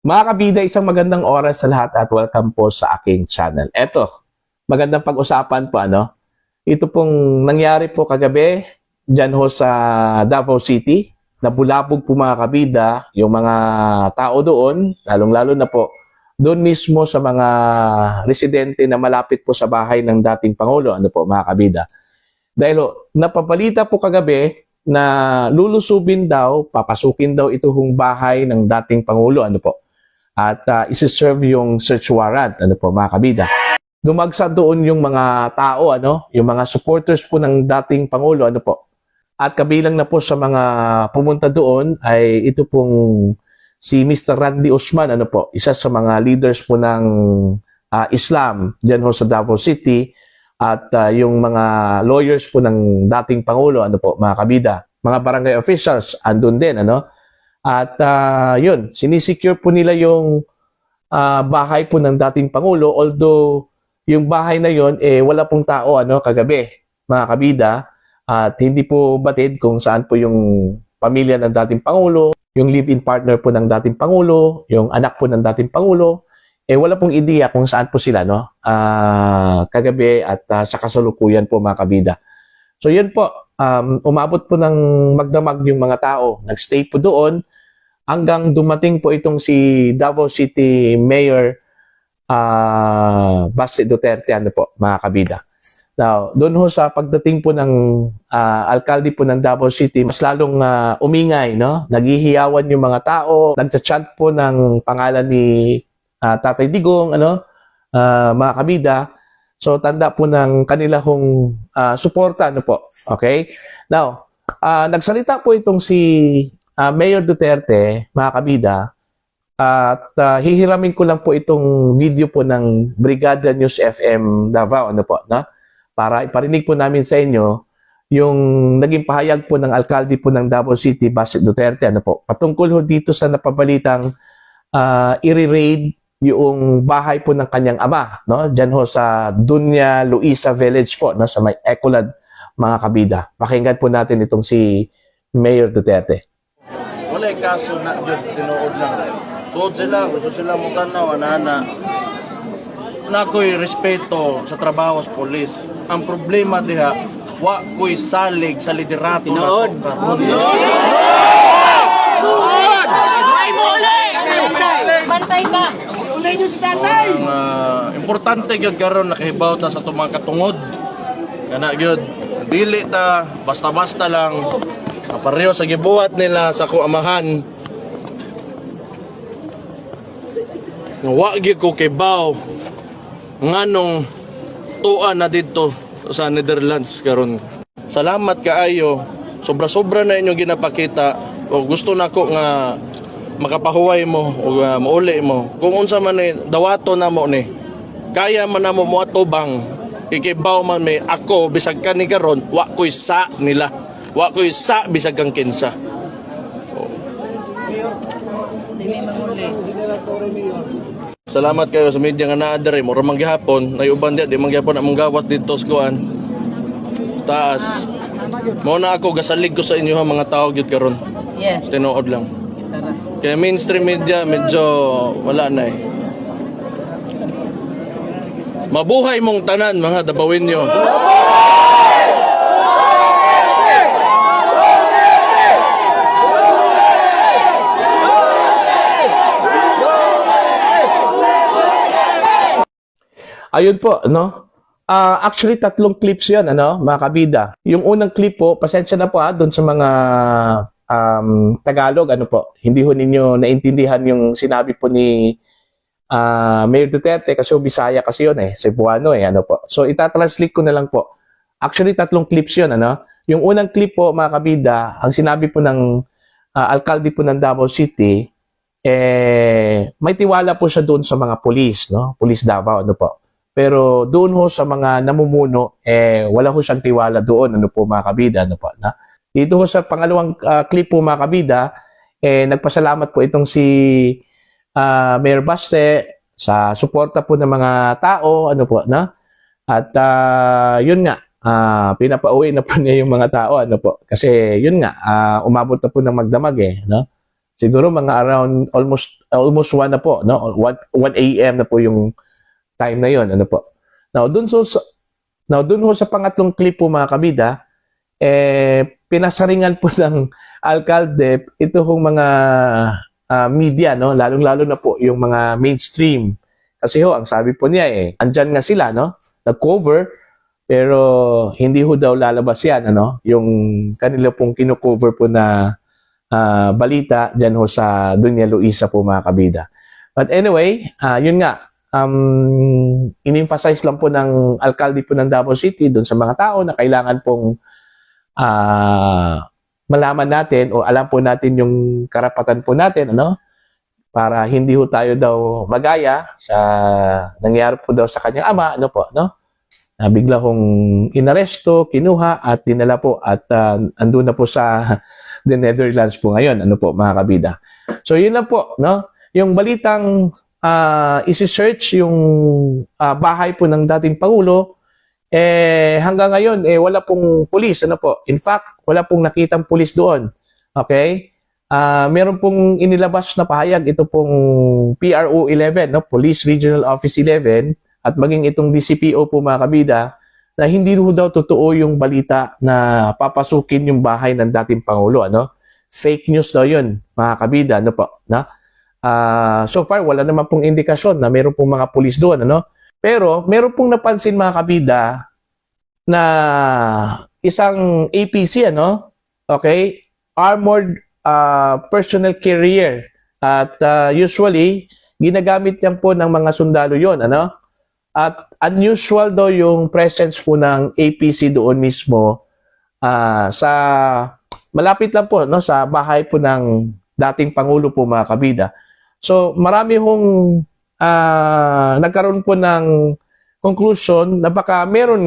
Mga kabida, isang magandang oras sa lahat at welcome po sa aking channel. Eto, magandang pag-usapan po Ito pong nangyari po kagabi dyan ho sa Davao City. Nabulabog po mga kabida yung mga tao doon, lalong-lalo na po doon mismo sa mga residente na malapit po sa bahay ng dating Pangulo. Mga kabida. Dahil napabalita po kagabi na lulusubin daw, papasukin daw itong bahay ng dating Pangulo. At isi-serve yung search warrant, mga kabida. Dumagsa doon yung mga tao, yung mga supporters po ng dating Pangulo, At kabilang na po sa mga pumunta doon ay ito pong si Mr. Randy Usman, isa sa mga leaders po ng Islam diyan ho sa Davao City at yung mga lawyers po ng dating Pangulo, mga kabida. Mga barangay officials andun din, At yun, sinisecure po nila yung bahay po ng dating Pangulo, although yung bahay na yun, wala pong tao kagabi, mga kabida, at hindi po batid kung saan po yung pamilya ng dating Pangulo, yung live-in partner po ng dating Pangulo, yung anak po ng dating Pangulo, wala pong ideya kung saan po sila kagabi at sa kasalukuyan po, mga kabida. So yun po, umabot po ng magdamag yung mga tao. Nagstay po doon hanggang dumating po itong si Davao City Mayor Baste Duterte, mga kabida. Now, doon ho sa pagdating po ng alkalde po ng Davao City, mas lalong umingay, naghihiyawan yung mga tao, nagcha-chant po ng pangalan ni Tatay Digong, mga kabida. So, tanda po ng kanila hong suporta, Okay? Now, nagsalita po itong si Mayor Duterte, mga kabida, at hihiramin ko lang po itong video po ng Brigada News FM Davao, para iparinig po namin sa inyo yung naging pahayag po ng alkalde po ng Davao City, Baste Duterte, patungkol ho dito sa napabalitang i-raid yung bahay po ng kanyang ama, Diyan ho sa Dunya Luisa Village po, sa may Ecolad, mga kabida. Pakinggan po natin itong si Mayor Duterte. Wala kaso na yun, tinuod lang. Suod sila, gusto sila mo tanaw, ana na ko'y respeto sa trabaho sa polis. Ang problema diha, wa ko'y salig sa liderato na ito. Bantay ka! Ulay nyo si tatay! Importante yun karon nakahibaw ta sa itong mga katungod. Kana yun, dili ta, basta-basta lang. Pareho sa gibuhat nila sa kuamahan. Wagi ko kibaw nganong tuan na dito sa Netherlands karon. Salamat kaayo. Sobra-sobra na inyong ginapakita. O gusto nako nga makapahuway mo o mauli mo. Kung unsa man ni dawato na mo ni. Kaya man namo mo atubang. Ikibaw man may ako bisag kani karon wa ko'y sa nila. Wa ko'y sa bisag kang kinsa. Salamat kayo sa media nga naa diri mo ramang gihapon nay uban di mangyapon among gawas dito sa kuan. Taas. Mao na ako gasalig ko sa inyo ha mga tao gyud karon. Yes. Tinuod lang. Kaya mainstream media medyo wala na Mabuhay mong tanan mga Davaoenyo. Ayun po, actually, 3 clips yan, mga kabida. Yung unang clip po, pasensya na po doon sa mga Tagalog, Hindi ho ninyo naintindihan yung sinabi po ni Mayor Duterte kasi Bisaya kasi yun Cebuano So, itatranslate ko na lang po. Actually, 3 clips yun, Yung unang clip po, mga kabida, ang sinabi po ng alkalde po ng Davao City, may tiwala po siya doon sa mga police, Police Davao, Pero doon ho sa mga namumuno, wala ho siyang tiwala doon, mga kabida, Dito ho sa pangalawang clip po, mga kabida, nagpasalamat po itong si Mayor Baste sa suporta po ng mga tao, At yun nga, pinapauwi na po niya yung mga tao, Kasi yun nga, umabot na po ng magdamag, Siguro mga around almost almost 1 na po, no? 1 a.m. na po yung time na yon, ano po. Now, dun ho sa pangatlong clip po mga kabida, pinasaringan po ng alkalde ito hong mga media, no? Lalong-lalo na po yung mga mainstream. Kasi ang sabi po niya andyan nga sila, no? Nag-cover, pero hindi ho daw lalabas yan, ano? Yung kanila pong kino-cover po na balita dyan ho sa Dunya Luisa po mga kabida. But anyway, yun nga, in-emphasize lang po ng alkalde po ng Davao City doon sa mga tao na kailangan pong malaman natin o alam po natin yung karapatan po natin, ano? Para hindi ho tayo daw magaya sa nangyari po daw sa kanyang ama, ano po, no? Bigla hong inaresto, kinuha at dinala po at andun na po sa the Netherlands po ngayon, ano po mga kabida. So yun lang po, no? Yung balitang isi-search yung bahay po ng dating Pangulo, hanggang ngayon wala pong pulis, ano po. In fact, wala pong nakitang pulis doon. Okay? Meron pong inilabas na pahayag ito pong PRO 11, no? Police Regional Office 11 at maging itong DCPO po mga kabida na hindi ho daw totoo yung balita na papasukin yung bahay ng dating Pangulo, ano? Fake news daw yun, mga kabida, ano po, na? So far, wala naman pong indikasyon na meron pong mga pulis doon, ano? Pero, meron pong napansin mga kabida na isang APC, ano? Okay? Armored Personnel Carrier. At usually, ginagamit yan po ng mga sundalo yon, ano? At unusual daw yung presence po ng APC doon mismo sa malapit lang po, no, sa bahay po ng dating Pangulo po mga kabida. So marami hong nagkaroon po ng conclusion na baka meron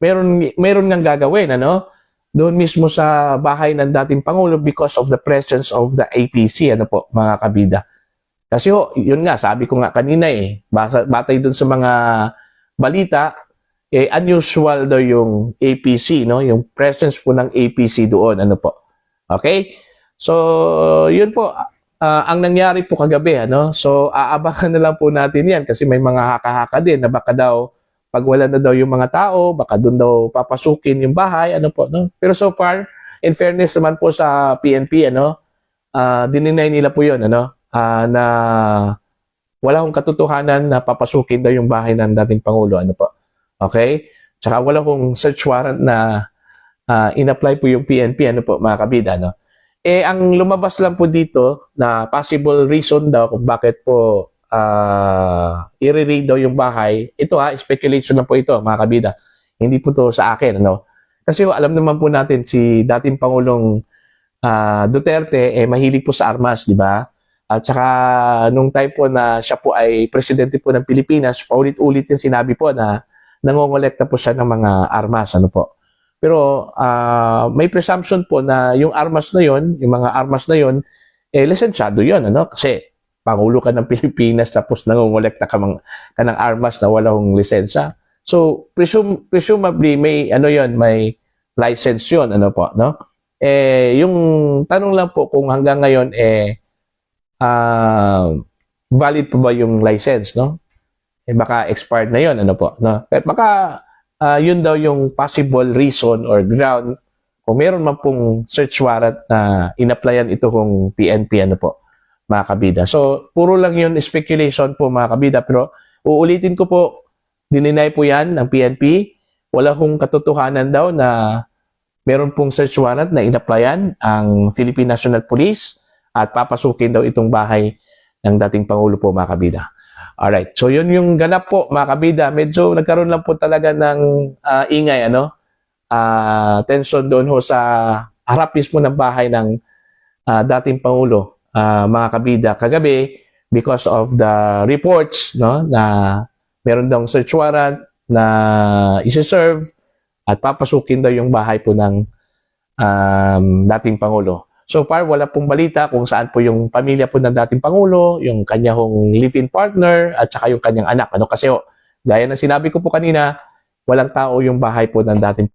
ngang gagawin, ano, doon mismo sa bahay ng dating Pangulo because of the presence of the APC, ano po mga kabida. Kasi yun nga, sabi ko nga kanina batay dun sa mga balita, unusual daw yung APC, no? Yung presence po ng APC doon, ano po. Okay? So, yun po, ang nangyari po kagabi, ano? So, aabangan na lang po natin yan kasi may mga haka-haka din na baka daw, pag wala na daw yung mga tao, baka doon daw papasukin yung bahay, ano po, no? Pero so far, in fairness naman po sa PNP, ano, dininay nila po yun, ano? Na wala hong katotohanan na papasukin daw yung bahay ng dating Pangulo, ano po. Okay? Tsaka wala hong search warrant na in-apply po yung PNP, ano po, mga kabida, no? Ang lumabas lang po dito na possible reason daw kung bakit po i-raid daw yung bahay, ito speculation lang po ito, mga kabida. Hindi po to sa akin, ano? Kasi alam naman po natin si dating Pangulong Duterte, mahilig po sa armas, di ba? At saka nung time po na siya po ay presidente po ng Pilipinas, paulit-ulit yung sinabi po na nangongolekta po siya ng mga armas, ano po. Pero may presumption po na yung armas na yon, yung mga armas na yon, lisensyado yon, ano? Kasi Pangulo ka ng Pilipinas tapos nangongolekta ka ng armas na walang lisensya. So presumably may may license yon, ano po, no? Yung tanong lang po kung hanggang ngayon valid po ba yung license, no? Baka expired na yon, ano po, no? Baka yun daw yung possible reason or ground kung meron man pong search warrant na in-applyan ito kung PNP, ano po, mga kabida. So, puro lang yun speculation po, mga kabida. Pero, uulitin ko po, dininay po yan ng PNP. Wala hong katotohanan daw na meron pong search warrant na in-applyan ang Philippine National Police at papasukin daw itong bahay ng dating Pangulo po, mga kabida. Alright, so yun yung ganap po, mga kabida. Medyo nagkaroon lang po talaga ng ingay, ano? Tension doon ho sa harap mismo ng bahay ng dating Pangulo, mga kabida, kagabi because of the reports, no, na meron daw search warrant na isi-serve at papasukin daw yung bahay po ng dating Pangulo. So far, wala pong balita kung saan po yung pamilya po ng dating Pangulo, yung kanyang live-in partner, at saka yung kanyang anak. Ano? Kasi, gaya ng sinabi ko po kanina, walang tao yung bahay po ng dating